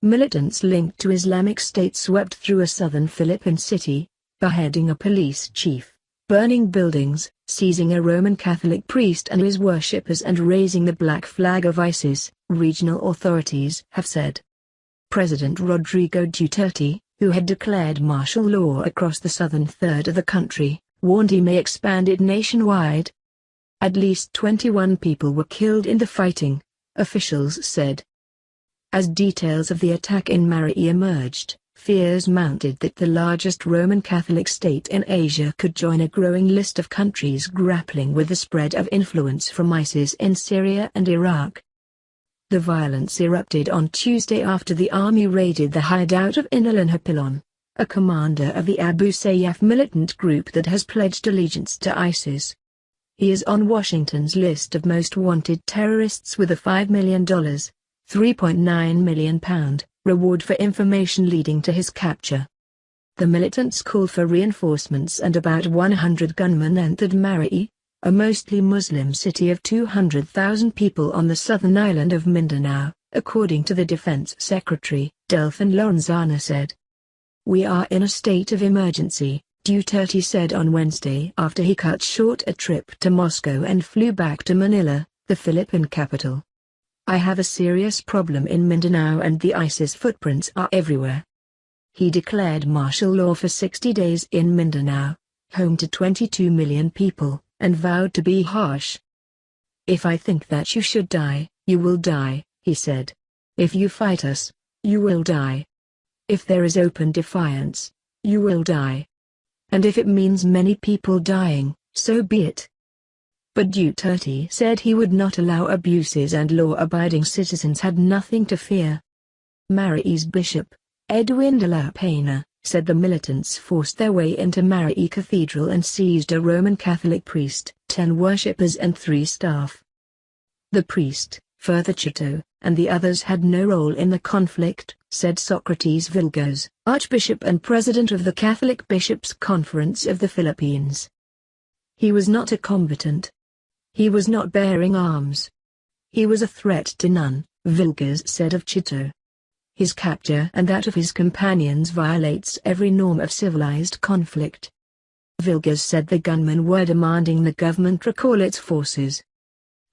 Militants linked to Islamic State swept through a southern Philippine city, beheading a police chief, burning buildings, seizing a Roman Catholic priest and his worshippers and raising the black flag of ISIS, regional authorities have said. President Rodrigo Duterte, who had declared martial law across the southern third of the country, warned he may expand it nationwide. At least 21 people were killed in the fighting, officials said. As details of the attack in Marawi emerged, fears mounted that the largest Roman Catholic state in Asia could join a growing list of countries grappling with the spread of influence from ISIS in Syria and Iraq. The violence erupted on Tuesday after the army raided the hideout of Inilan Hapilon, a commander of the Abu Sayyaf militant group that has pledged allegiance to ISIS. He is on Washington's list of most wanted terrorists with a $5 million, £3.9 million, reward for information leading to his capture. The militants called for reinforcements and about 100 gunmen entered Marawi, a mostly Muslim city of 200,000 people on the southern island of Mindanao, according to the Defense Secretary, Delfin Lorenzana said. "We are in a state of emergency," Duterte said on Wednesday after he cut short a trip to Moscow and flew back to Manila, the Philippine capital. "I have a serious problem in Mindanao and the ISIS footprints are everywhere." He declared martial law for 60 days in Mindanao, home to 22 million people, and vowed to be harsh. "If I think that you should die, you will die," he said. "If you fight us, you will die. If there is open defiance, you will die. And if it means many people dying, so be it." But Duterte said he would not allow abuses and law-abiding citizens had nothing to fear. Marawi's bishop, Edwin de la Peña, said the militants forced their way into Marawi Cathedral and seized a Roman Catholic priest, 10 worshippers and 3 staff. The priest, Father Chito, and the others had no role in the conflict, said Socrates Vilgas, Archbishop and President of the Catholic Bishops' Conference of the Philippines. "He was not a combatant. He was not bearing arms. He was a threat to none," Vilgas said of Chito. "His capture and that of his companions violates every norm of civilized conflict." Vilgas said the gunmen were demanding the government recall its forces.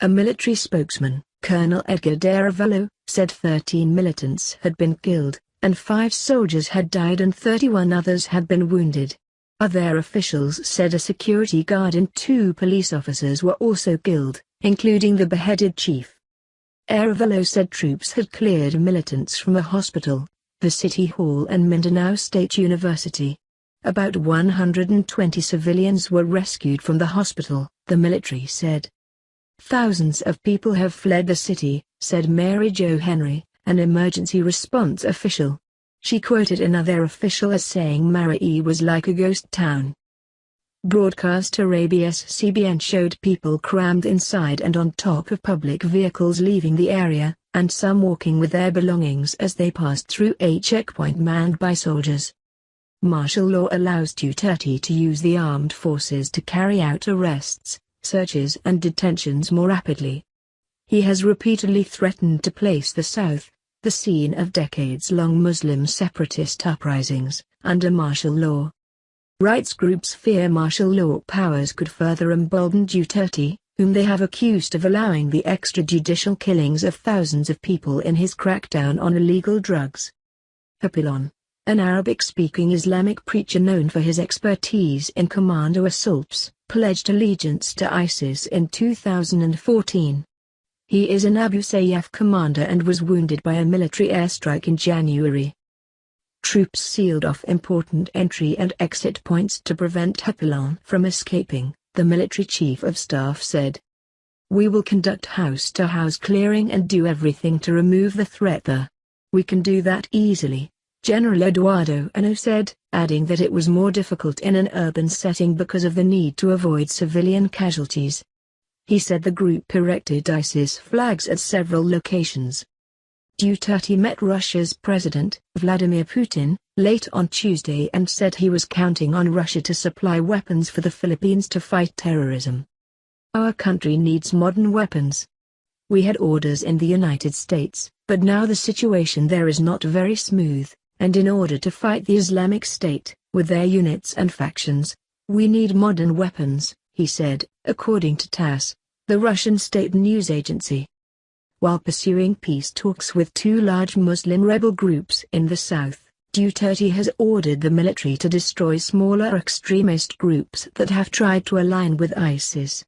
A military spokesman, Colonel Edgar Daravello, said 13 militants had been killed, and 5 soldiers had died and 31 others had been wounded. Other officials said a security guard and 2 police officers were also killed, including the beheaded chief. Aravello said troops had cleared militants from a hospital, the City Hall and Mindanao State University. About 120 civilians were rescued from the hospital, the military said. "Thousands of people have fled the city," said Mary Jo Henry, an emergency response official. She quoted another official as saying Marawi was like a ghost town. Broadcaster ABS-CBN showed people crammed inside and on top of public vehicles leaving the area, and some walking with their belongings as they passed through a checkpoint manned by soldiers. Martial law allows Duterte to use the armed forces to carry out arrests, searches and detentions more rapidly. He has repeatedly threatened to place the South, the scene of decades-long Muslim separatist uprisings, under martial law. Rights groups fear martial law powers could further embolden Duterte, whom they have accused of allowing the extrajudicial killings of thousands of people in his crackdown on illegal drugs. Hapilon, an Arabic-speaking Islamic preacher known for his expertise in commando assaults, pledged allegiance to ISIS in 2014. He is an Abu Sayyaf commander and was wounded by a military airstrike in January. Troops sealed off important entry and exit points to prevent Hapilon from escaping, the military chief of staff said. "We will conduct house-to-house clearing and do everything to remove the threat there. We can do that easily," General Eduardo Ano said, adding that it was more difficult in an urban setting because of the need to avoid civilian casualties. He said the group erected ISIS flags at several locations. Duterte met Russia's President, Vladimir Putin, late on Tuesday and said he was counting on Russia to supply weapons for the Philippines to fight terrorism. "Our country needs modern weapons. We had orders in the United States, But now the situation there is not very smooth, and in order to fight the Islamic State, with their units and factions, we need modern weapons, he said, according to TASS, the Russian state news agency. While pursuing peace talks with two large Muslim rebel groups in the south, Duterte has ordered the military to destroy smaller extremist groups that have tried to align with ISIS.